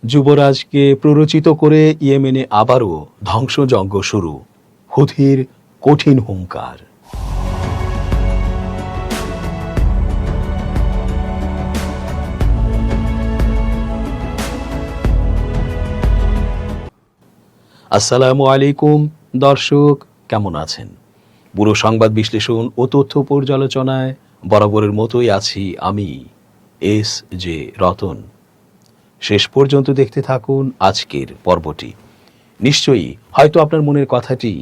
যুবরাজকে প্ররোচিত করে ইয়েমেনে আবারও ধ্বংসযজ্ঞ শুরু, হুথির কঠিন হুঙ্কার। আসসালামু আলাইকুম দর্শক, কেমন আছেন? পুরো সংবাদ বিশ্লেষণ ও তথ্য পর্যালোচনায় বরাবরের মতোই আছি আমি এস জে রতন। শেষ পর্যন্ত দেখতে থাকুন আজকের পর্বটি। নিশ্চয়ই হয়তো আপনার মনের কথাটি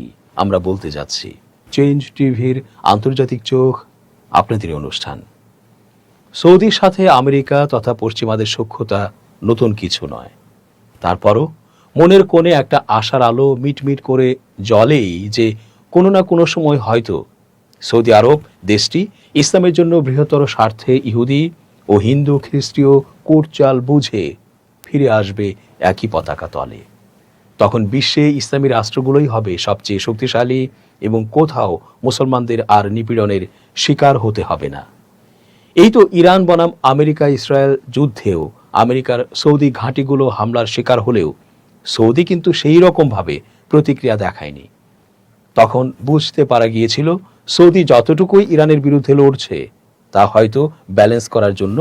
আমরা বলতে যাচ্ছি। চেঞ্জ টিভির আন্তর্জাতিক চোখ আপনাদের অনুষ্ঠান। সৌদির সাথে আমেরিকা তথা পশ্চিমাদের সখ্যতা নতুন কিছু নয়, তারপরও মনের কোণে একটা আশার আলো মিটমিট করে জ্বলেই যে কোনো না কোনো সময় হয়তো সৌদি আরব দেশটি ইসলামের জন্য বৃহত্তর স্বার্থে ইহুদি ও হিন্দু খ্রিস্টীয় কূটচাল বুঝে ফিরে আসবে একই পতাকা তলে। তখন বিশ্বে ইসলামী রাষ্ট্রগুলোই হবে সবচেয়ে শক্তিশালী এবং কোথাও মুসলমানদের আর নিপীড়নের শিকার হতে হবে না। এই তো ইরান বনাম আমেরিকা ইসরায়েল যুদ্ধেও আমেরিকার সৌদি ঘাঁটিগুলো হামলার শিকার হলেও সৌদি কিন্তু সেই রকমভাবে প্রতিক্রিয়া দেখায়নি। তখন বুঝতে পারা গিয়েছিল সৌদি যতটুকুই ইরানের বিরুদ্ধে লড়ছে তা হয়তো ব্যালেন্স করার জন্য,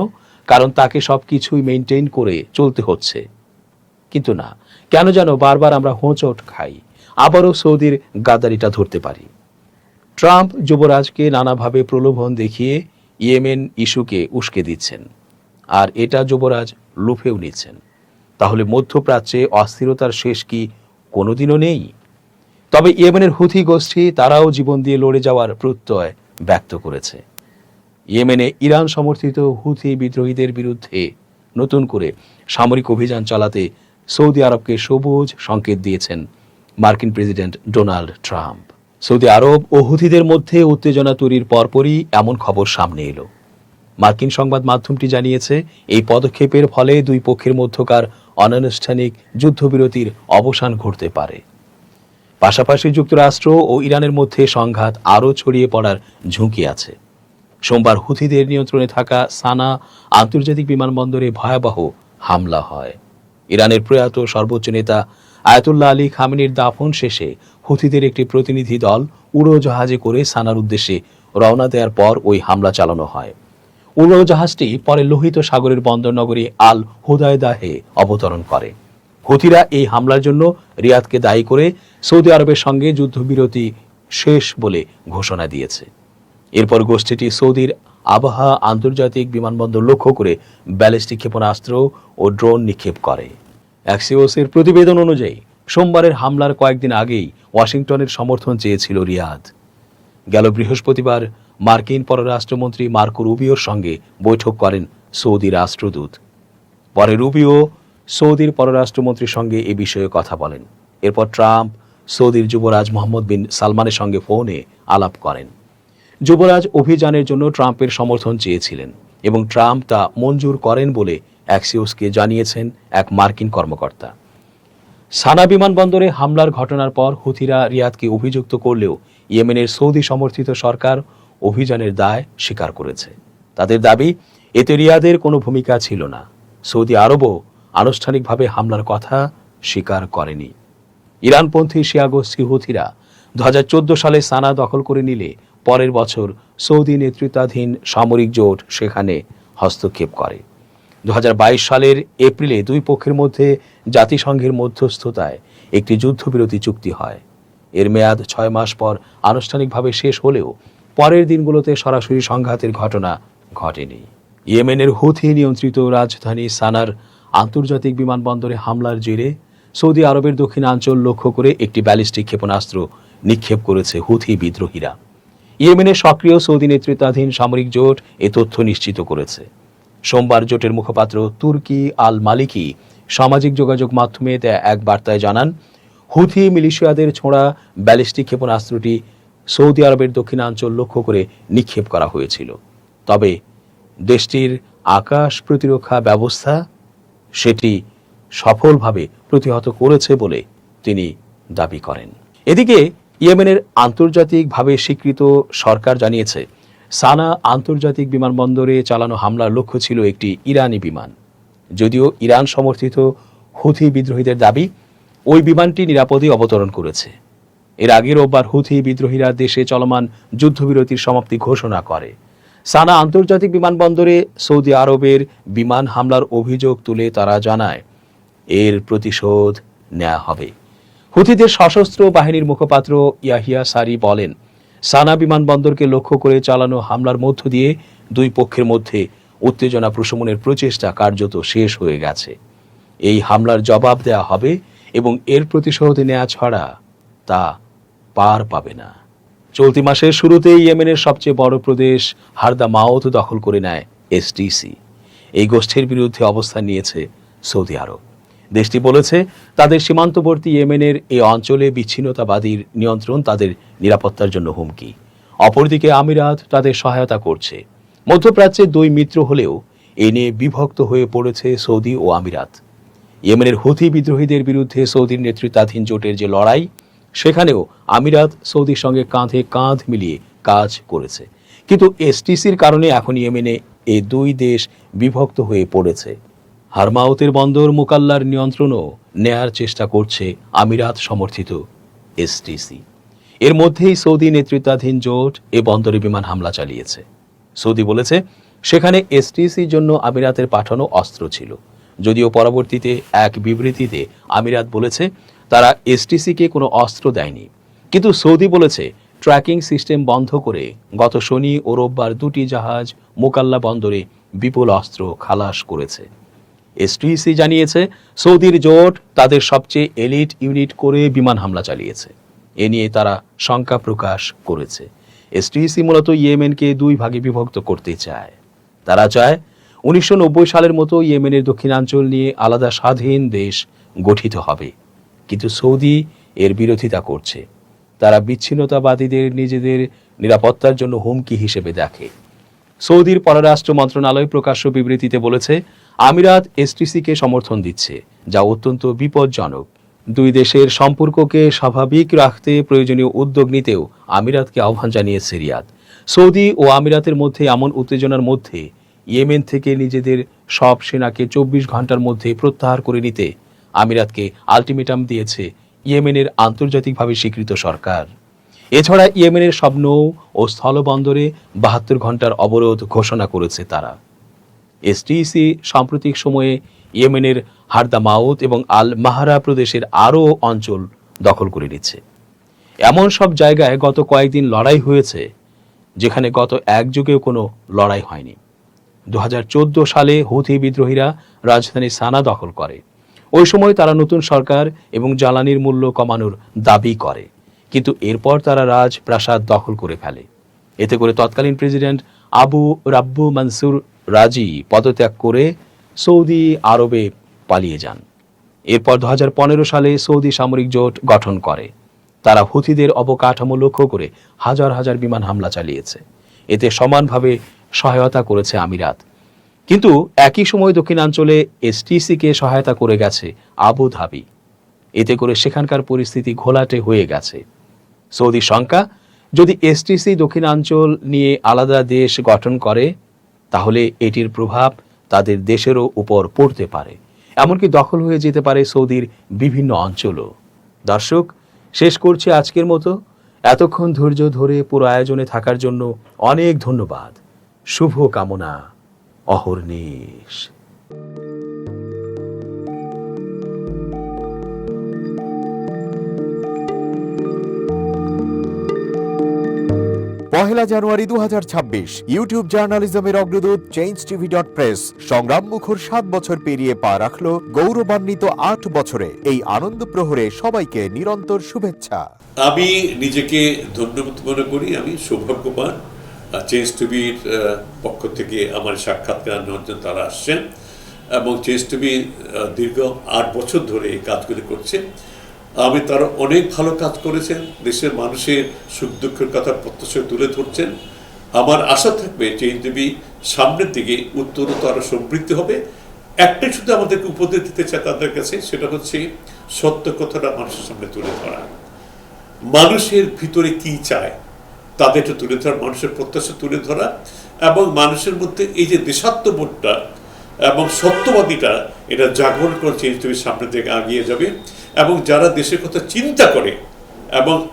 কারণ তাকে সব কিছুই মেনটেন করে চলতে হচ্ছে। কিন্তু না, কেন যেন বারবার আমরা হোঁচট খাই, আবারও সৌদির গাদ্দারিটা ধরতে পারি। ট্রাম্প যুবরাজকে নানাভাবে প্রলোভন দেখিয়ে ইয়েমেন ইস্যুকে উস্কে দিচ্ছেন, আর এটা যুবরাজ লুফেও নিচ্ছেন। তাহলে মধ্যপ্রাচ্যে অস্থিরতার শেষ কি কোনোদিনও নেই? তবে ইয়েমেনের হুথি গোষ্ঠী তারাও জীবন দিয়ে লড়ে যাওয়ার প্রত্যয় ব্যক্ত করেছে। ইয়েমেনে ইরান সমর্থিত হুথি বিদ্রোহীদের বিরুদ্ধে নতুন করে সামরিক অভিযান চালাতে সৌদি আরবকে সবুজ সংকেত দিয়েছেন মার্কিন প্রেসিডেন্ট ডোনাল্ড ট্রাম্প। সৌদি আরব ও হুথিদের মধ্যে উত্তেজনা তৈরির পরপরই এমন খবর সামনে এলো। মার্কিন সংবাদ মাধ্যমটি জানিয়েছে এই পদক্ষেপের ফলে দুই পক্ষের মধ্যকার অনানুষ্ঠানিক যুদ্ধবিরতির অবসান ঘটতে পারে। পাশাপাশি যুক্তরাষ্ট্র ও ইরানের মধ্যে সংঘাত আরও ছড়িয়ে পড়ার ঝুঁকি আছে। সোমবার হুথিদের নিয়ন্ত্রণে থাকা সানা আন্তর্জাতিক বিমানবন্দরে ভয়াবহ হামলা হয়। ইরানের প্রয়াত সর্বোচ্চ নেতা আয়াতুল্লাহ আলী খামেনির দাফন শেষে হুথিদের একটি প্রতিনিধি দল উড়োজাহাজে করে সানার উদ্দেশ্যে রওনা দেওয়ার পর ওই হামলা চালানো হয়। উড়োজাহাজটি পরে লোহিত সাগরের বন্দরনগরী আল হুদায়দাহে অবতরণ করে। হুথিরা এই হামলার জন্য রিয়াদকে দায়ী করে সৌদি আরবের সঙ্গে যুদ্ধবিরতি শেষ বলে ঘোষণা দিয়েছে। এরপর গোষ্ঠীটি সৌদির আবাহা আন্তর্জাতিক বিমানবন্দর লক্ষ্য করে ব্যালিস্টিক ক্ষেপণাস্ত্র ও ড্রোন নিক্ষেপ করে। অ্যাক্সিওসের প্রতিবেদন অনুযায়ী সোমবারের হামলার কয়েকদিন আগেই ওয়াশিংটনের সমর্থন চেয়েছিল রিয়াদ। গেল বৃহস্পতিবার মার্কিন পররাষ্ট্রমন্ত্রী মার্কো রুবিওর সঙ্গে বৈঠক করেন সৌদি রাষ্ট্রদূত। পরে রুবিও সৌদির পররাষ্ট্রমন্ত্রীর সঙ্গে এ বিষয়ে কথা বলেন। এরপর ট্রাম্প সৌদির যুবরাজ মোহাম্মদ বিন সালমানের সঙ্গে ফোনে আলাপ করেন। যুবরাজ অভিযানের জন্য ট্রাম্পের সমর্থন চেয়েছিলেন এবং ট্রাম্প তা মঞ্জুর করেন বলে অ্যাক্সিওসকে জানিয়েছেন এক মার্কিন কর্মকর্তা। সানা বিমানবন্দরে হামলার ঘটনার পর হুথিরা রিয়াদকে অভিযুক্ত করলেও ইয়েমেনের সৌদি সমর্থিত সরকার অভিযানের দায় স্বীকার করেছে। তাদের দাবি এতে রিয়াদের কোনো ভূমিকা ছিল না। সৌদি আরবও আনুষ্ঠানিকভাবে হামলার কথা স্বীকার করেনি। ইরানপন্থী শিয়া গোষ্ঠী হুথিরা 2014 সালে সানা দখল করে নিলে পরের বছর সৌদি নেতৃত্বাধীন সামরিক জোট সেখানে হস্তক্ষেপ করে। 2022 সালের এপ্রিলে দুই পক্ষের মধ্যে জাতিসংঘের মধ্যস্থতায় একটি যুদ্ধবিরতি চুক্তি হয়। এর মেয়াদ 6 মাস পর আনুষ্ঠানিকভাবে শেষ হলেও পরের দিনগুলোতে সরাসরি সংঘাতের ঘটনা ঘটেনি। ইয়েমেনের হুথি নিয়ন্ত্রিত রাজধানী সানার আন্তর্জাতিক বিমানবন্দরে হামলার জেরে সৌদি আরবের দক্ষিণাঞ্চল লক্ষ্য করে একটি ব্যালিস্টিক ক্ষেপণাস্ত্র নিক্ষেপ করেছে হুথি বিদ্রোহীরা। ইয়েমেনের সক্রিয় সৌদি নেতৃত্বাধীন সামরিক জোট এ তথ্য নিশ্চিত করেছে। সোমবার জোটের মুখপাত্র তুর্কি আল মালিকি সামাজিক যোগাযোগ মাধ্যমে দেয়া এক বার্তায় জানান, হুথি মিলিশিয়াদের ছোঁড়া ব্যালিস্টিক ক্ষেপণাস্ত্রটি সৌদি আরবের দক্ষিণাঞ্চল লক্ষ্য করে নিক্ষেপ করা হয়েছিল। তবে দেশটির আকাশ প্রতিরক্ষা ব্যবস্থা সেটি সফলভাবে প্রতিহত করেছে বলে তিনি দাবি করেন। এদিকে ইয়েমেনের আন্তর্জাতিকভাবে স্বীকৃত সরকার জানিয়েছে সানা আন্তর্জাতিক বিমানবন্দরে চালানো হামলার লক্ষ্য ছিল একটি ইরানি বিমান। যদিও ইরান সমর্থিত হুথি বিদ্রোহীদের দাবি ওই বিমানটি নিরাপদে অবতরণ করেছে। এর আগে রোববার হুথি বিদ্রোহীরা দেশে চলমান যুদ্ধবিরতির সমাপ্তি ঘোষণা করে। সানা আন্তর্জাতিক বিমানবন্দরে সৌদি আরবের বিমান হামলার অভিযোগ তুলে তারা জানায় এর প্রতিশোধ নেওয়া হবে। হুথিদের সশস্ত্র বাহিনীর মুখপাত্র ইয়াহিয়া সারি বলেন, সানা বিমানবন্দরকে লক্ষ্য করে চালানো হামলার মধ্য দিয়ে দুই পক্ষের মধ্যে উত্তেজনা প্রশমনের প্রচেষ্টা কার্যত শেষ হয়ে গেছে। এই হামলার জবাব দেওয়া হবে এবং এর প্রতিশোধ নেওয়া ছাড়া তা পার পাবে না। চলতি মাসের শুরুতেই ইয়েমেনের সবচেয়ে বড় প্রদেশ হারদামাউত দখল করে নেয় এসটিসি। এই গোষ্ঠীর বিরুদ্ধে অবস্থান নিয়েছে সৌদি আরব। দেশটি বলেছে তাদের সীমান্তবর্তী ইয়েমেনের এই অঞ্চলে বিচ্ছিন্নতাবাদীর নিয়ন্ত্রণ তাদের নিরাপত্তার জন্য হুমকি। অপরদিকে আমিরাত তাদের সহায়তা করছে। মধ্যপ্রাচ্যে দুই মিত্র হলেও এ নিয়ে বিভক্ত হয়ে পড়েছে সৌদি ও আমিরাত। ইয়েমেনের হুথি বিদ্রোহীদের বিরুদ্ধে সৌদির নেতৃত্বাধীন জোটের যে লড়াই, সেখানেও আমিরাত সৌদির সঙ্গে কাঁধে কাঁধ মিলিয়ে কাজ করেছে। কিন্তু এসটিসির কারণে এখন ইয়েমেনে এই দুই দেশ বিভক্ত হয়ে পড়েছে। হারমাউতের বন্দর মুকাল্লার নিয়ন্ত্রণও নেয়ার চেষ্টা করছে আমিরাত সমর্থিত এসটিসি। এর মধ্যেই সৌদি নেতৃত্বাধীন জোট এ বন্দরে বিমান হামলা চালিয়েছে। সৌদি বলেছে সেখানে এসটিসির জন্য আমিরাতের পাঠানো অস্ত্র ছিল। যদিও পরবর্তীতে এক বিবৃতিতে আমিরাত বলেছে তারা এসটিসিকে কোনো অস্ত্র দেয়নি। কিন্তু সৌদি বলেছে ট্র্যাকিং সিস্টেম বন্ধ করে গত শনি ও রোববার দুটি জাহাজ মুকাল্লা বন্দরে বিপুল অস্ত্র খালাস করেছে। এসটিসি জানিয়েছে সৌদির জোট তাদের সবচেয়ে এলিট ইউনিট করে বিমান হামলা চালিয়েছে। এ নিয়ে তারা শঙ্কা প্রকাশ করেছে। এসটিসি মূলত ইয়েমেনকে দুই ভাগে বিভক্ত করতে চায়। তারা চায় 1990 সালের মতো ইয়েমেনের দক্ষিণাঞ্চল নিয়ে আলাদা স্বাধীন দেশ গঠিত হবে। কিন্তু সৌদি এর বিরোধিতা করছে। তারা বিচ্ছিন্নতাবাদীদের নিজেদের নিরাপত্তার জন্য হুমকি হিসেবে দেখে। সৌদির পররাষ্ট্র মন্ত্রণালয় প্রকাশ্য বিবৃতিতে বলেছে আমিরাত এসটিসিকে সমর্থন দিচ্ছে, যা অত্যন্ত বিপজ্জনক। দুই দেশের সম্পর্ককে স্বাভাবিক রাখতে প্রয়োজনীয় উদ্যোগ নিতেও আমিরাতকে আহ্বান জানিয়েছে রিয়াদ। সৌদি ও আমিরাতের মধ্যে এমন উত্তেজনার মধ্যে ইয়েমেন থেকে নিজেদের সব সেনাকে 24 ঘন্টার মধ্যে প্রত্যাহার করে নিতে আমিরাতকে আলটিমেটাম দিয়েছে ইয়েমেনের আন্তর্জাতিকভাবে স্বীকৃত সরকার। এছাড়া ইয়েমেনের সব নৌ ও স্থলবন্দরে 72 ঘন্টার অবরোধ ঘোষণা করেছে তারা। এসটিসি সাম্প্রতিক সময়ে ইয়েমেনের হারদামাউত এবং আল মাহারা প্রদেশের আরও অঞ্চল দখল করে নিচ্ছে। এমন সব জায়গায় গত কয়েকদিন লড়াই হয়েছে যেখানে গত এক যুগেও কোনো লড়াই হয়নি। 2014 সালে হুথি বিদ্রোহীরা রাজধানী সানা দখল করে। ওই সময় তারা নতুন সরকার এবং জ্বালানির মূল্য কমানোর দাবি করে, কিন্তু এরপর তারা রাজপ্রাসাদ দখল করে ফেলে। এতে করে তৎকালীন প্রেসিডেন্ট আবু রাব্বু মনসুর রাজি পদত্যাগ করে সৌদি আরবে পালিয়ে যান। এরপর 2015 সালে সৌদি সামরিক জোট গঠন করে। তারা হুথিদের অবকাঠামো লক্ষ্য করে হাজার হাজার বিমান হামলা চালিয়েছে। এতে সমানভাবে সহায়তা করেছে আমিরাত। কিন্তু একই সময় দক্ষিণাঞ্চলে এসটিসিকে সহায়তা করে গেছে আবু ধাবি। এতে করে সেখানকার পরিস্থিতি ঘোলাটে হয়ে গেছে। সৌদি শঙ্কা, যদি এসটিসি দক্ষিণাঞ্চল নিয়ে আলাদা দেশ গঠন করে তাহলে এটির প্রভাব তাদের দেশেরও উপর পড়তে পারে, এমনকি দখল হয়ে যেতে পারে সৌদির বিভিন্ন অঞ্চলও। দর্শক, শেষ করছি আজকের মতো। এতক্ষণ ধৈর্য ধরে পুরো আয়োজনে থাকার জন্য অনেক ধন্যবাদ। শুভ কামনা অহর্নিশ। পহেলা জানুয়ারি 2026 ইউটিউব জার্নালিজমের অগ্রদূত changeTV.press সংগ্রাম মুখর 7 বছর পেরিয়ে পা রাখলো গৌরবান্বিত 8 বছরে। এই আনন্দ প্রহরে সবাইকে নিরন্তর শুভেচ্ছা। আমি নিজেকে ধন্যবাদ মনে করি। আমি সৌভাগ্যবান চেঞ্জ টিভির পক্ষ থেকে আমার সাক্ষাৎকার নেওয়ার জন্য তারা আসছেন এবং চেঞ্জ টিভি দীর্ঘ 8 বছর ধরে এই কাজগুলি করছে। আমি তারা অনেক ভালো কাজ করেছেন, দেশের মানুষের সুখ দুঃখের কথা প্রত্যক্ষ তুলে ধরছেন। আমার আশা থাকবে চেঞ্জ টিভি সামনের দিকে উত্তরোত্তর আরও সমৃদ্ধ হবে। একটাই শুধু আমাদেরকে উপদেশ দিতে চায় তাদের কাছে, সেটা হচ্ছে সত্য কথাটা মানুষের সামনে তুলে ধরা। মানুষের ভিতরে কি চায় তাদেরটা তুলে ধরা, মানুষের প্রত্যাশা তুলে ধরা, এবং মানুষের মধ্যে এই যে দেশাত্মবোধটা এবং সত্যবাদীটা, এটা জাগরণ করে চেঞ্জ টিভির সামনের দিকে এগিয়ে যাবে। এবং যারা দেশের কথা চিন্তা করে এবং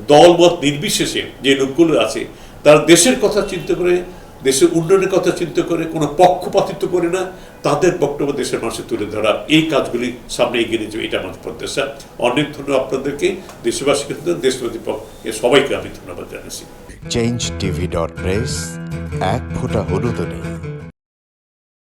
দলমত নির্বিশেষে যে লোকগুলো আছে, তারা দেশের কথা চিন্তা করে, দেশের উন্নয়নের কথা চিন্তা করে, কোনো পক্ষপাতিত্ব করে না, তাদের বক্তব্য দেশের মানুষের তুলে ধরা, এই কাজগুলি সামনে এগিয়ে নিয়ে যাবে, এটা আমার প্রত্যাশা। অনেক ধন্যবাদ আপনাদেরকে, দেশবাসীকে, দেশবাসী পক্ষে সবাইকে আমি ধন্যবাদ জানাচ্ছি। changeTV.press, এক ফোঁটা হলুদ নেই।